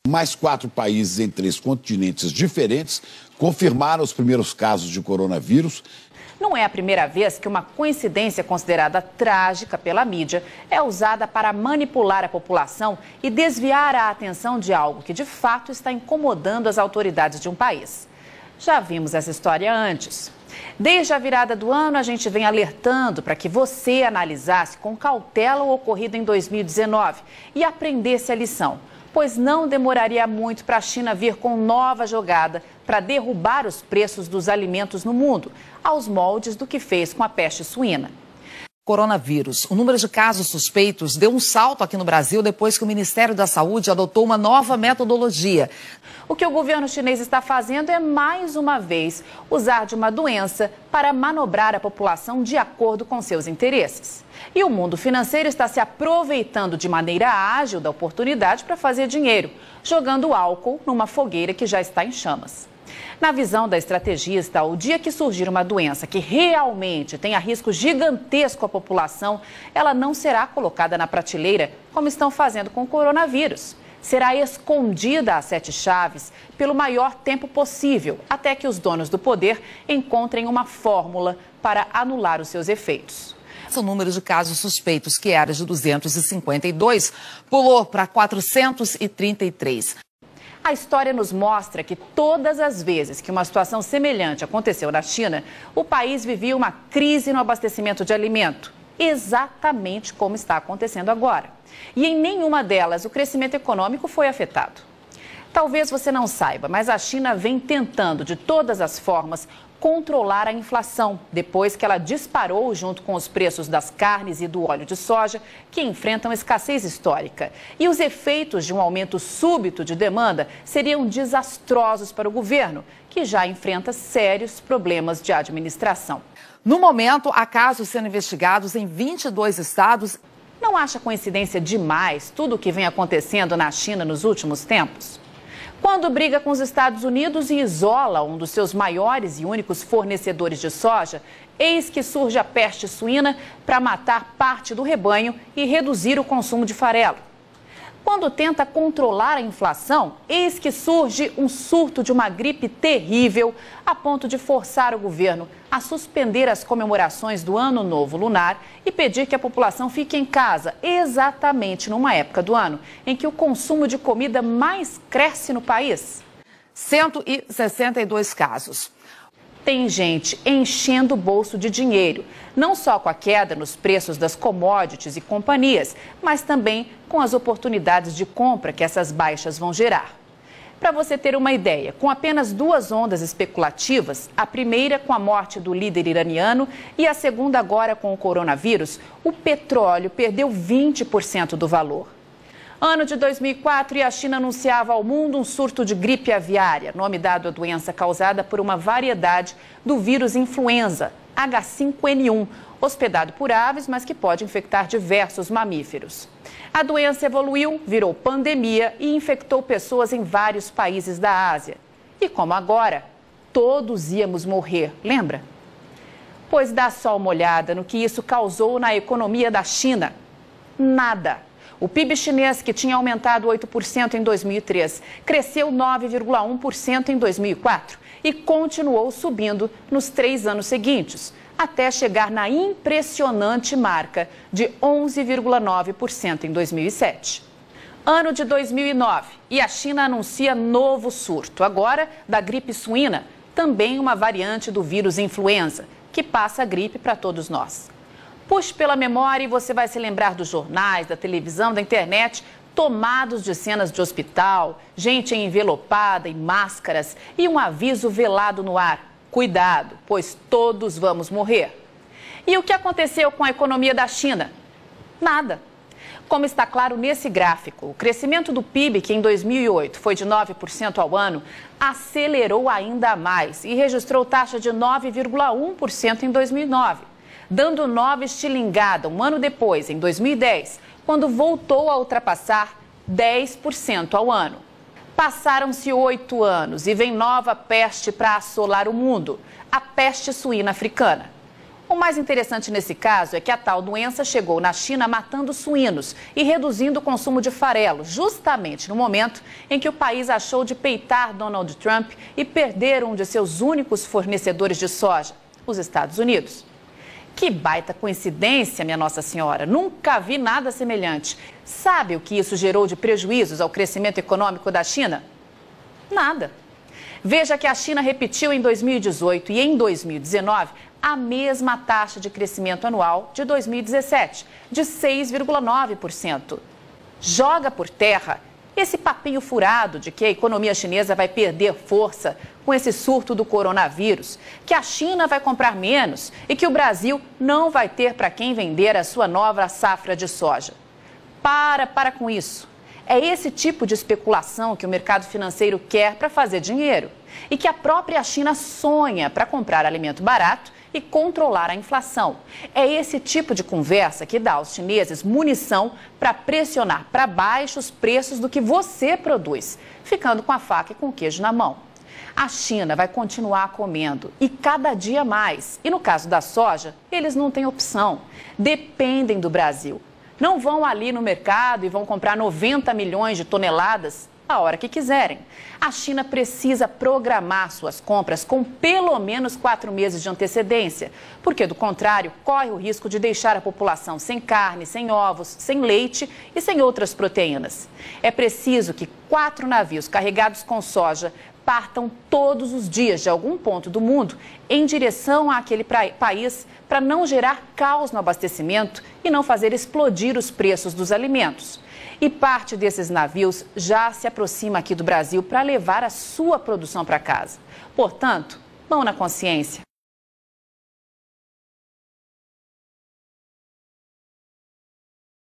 Mais 4 países em 3 continentes diferentes confirmaram os primeiros casos de coronavírus. Não é a primeira vez que uma coincidência considerada trágica pela mídia é usada para manipular a população e desviar a atenção de algo que de fato está incomodando as autoridades de um país. Já vimos essa história antes. Desde a virada do ano, a gente vem alertando para que você analisasse com cautela o ocorrido em 2019 e aprendesse a lição, pois não demoraria muito para a China vir com nova jogada para derrubar os preços dos alimentos no mundo, aos moldes do que fez com a peste suína. Coronavírus. O número de casos suspeitos deu um salto aqui no Brasil depois que o Ministério da Saúde adotou uma nova metodologia. O que o governo chinês está fazendo é, mais uma vez, usar de uma doença para manobrar a população de acordo com seus interesses. E o mundo financeiro está se aproveitando de maneira ágil da oportunidade para fazer dinheiro, jogando álcool numa fogueira que já está em chamas. Na visão da estrategista, o dia que surgir uma doença que realmente tenha risco gigantesco à população, ela não será colocada na prateleira como estão fazendo com o coronavírus. Será escondida a 7 chaves pelo maior tempo possível, até que os donos do poder encontrem uma fórmula para anular os seus efeitos. O número de casos suspeitos, que era de 252, pulou para 433. A história nos mostra que todas as vezes que uma situação semelhante aconteceu na China, o país vivia uma crise no abastecimento de alimento, exatamente como está acontecendo agora. E em nenhuma delas o crescimento econômico foi afetado. Talvez você não saiba, mas a China vem tentando de todas as formas controlar a inflação, depois que ela disparou junto com os preços das carnes e do óleo de soja, que enfrentam escassez histórica. E os efeitos de um aumento súbito de demanda seriam desastrosos para o governo, que já enfrenta sérios problemas de administração. No momento, há casos sendo investigados em 22 estados. Não acha coincidência demais tudo o que vem acontecendo na China nos últimos tempos? Quando briga com os Estados Unidos e isola um dos seus maiores e únicos fornecedores de soja, eis que surge a peste suína para matar parte do rebanho e reduzir o consumo de farelo. Quando tenta controlar a inflação, eis que surge um surto de uma gripe terrível, a ponto de forçar o governo a suspender as comemorações do Ano Novo Lunar e pedir que a população fique em casa, exatamente numa época do ano em que o consumo de comida mais cresce no país. 162 casos. Tem gente enchendo o bolso de dinheiro, não só com a queda nos preços das commodities e companhias, mas também com as oportunidades de compra que essas baixas vão gerar. Para você ter uma ideia, com apenas 2 ondas especulativas, a primeira com a morte do líder iraniano e a segunda agora com o coronavírus, o petróleo perdeu 20% do valor. Ano de 2004 e a China anunciava ao mundo um surto de gripe aviária, nome dado à doença causada por uma variedade do vírus influenza, H5N1, hospedado por aves, mas que pode infectar diversos mamíferos. A doença evoluiu, virou pandemia e infectou pessoas em vários países da Ásia. E como agora, todos íamos morrer, lembra? Pois dá só uma olhada no que isso causou na economia da China. Nada. O PIB chinês, que tinha aumentado 8% em 2003, cresceu 9,1% em 2004 e continuou subindo nos 3 anos seguintes, até chegar na impressionante marca de 11,9% em 2007. Ano de 2009 e a China anuncia novo surto, agora da gripe suína, também uma variante do vírus influenza, que passa a gripe para todos nós. Puxe pela memória e você vai se lembrar dos jornais, da televisão, da internet, tomados de cenas de hospital, gente envelopada em máscaras e um aviso velado no ar. Cuidado, pois todos vamos morrer. E o que aconteceu com a economia da China? Nada. Como está claro nesse gráfico, o crescimento do PIB, que em 2008 foi de 9% ao ano, acelerou ainda mais e registrou taxa de 9,1% em 2009. Dando nova estilingada um ano depois, em 2010, quando voltou a ultrapassar 10% ao ano. Passaram-se 8 anos e vem nova peste para assolar o mundo, a peste suína africana. O mais interessante nesse caso é que a tal doença chegou na China matando suínos e reduzindo o consumo de farelo, justamente no momento em que o país achou de peitar Donald Trump e perder um de seus únicos fornecedores de soja, os Estados Unidos. Que baita coincidência, minha Nossa Senhora. Nunca vi nada semelhante. Sabe o que isso gerou de prejuízos ao crescimento econômico da China? Nada. Veja que a China repetiu em 2018 e em 2019 a mesma taxa de crescimento anual de 2017, de 6,9%. Joga por terra esse papinho furado de que a economia chinesa vai perder força com esse surto do coronavírus, que a China vai comprar menos e que o Brasil não vai ter para quem vender a sua nova safra de soja. Para com isso. É esse tipo de especulação que o mercado financeiro quer para fazer dinheiro e que a própria China sonha para comprar alimento barato e controlar a inflação. É esse tipo de conversa que dá aos chineses munição para pressionar para baixo os preços do que você produz, ficando com a faca e com o queijo na mão. A China vai continuar comendo e cada dia mais. E no caso da soja, eles não têm opção. Dependem do Brasil. Não vão ali no mercado e vão comprar 90 milhões de toneladas a hora que quiserem. A China precisa programar suas compras com pelo menos 4 meses de antecedência, porque do contrário, corre o risco de deixar a população sem carne, sem ovos, sem leite e sem outras proteínas. É preciso que 4 navios carregados com soja partam todos os dias de algum ponto do mundo em direção àquele país para não gerar caos no abastecimento e não fazer explodir os preços dos alimentos. E parte desses navios já se aproxima aqui do Brasil para levar a sua produção para casa. Portanto, mão na consciência.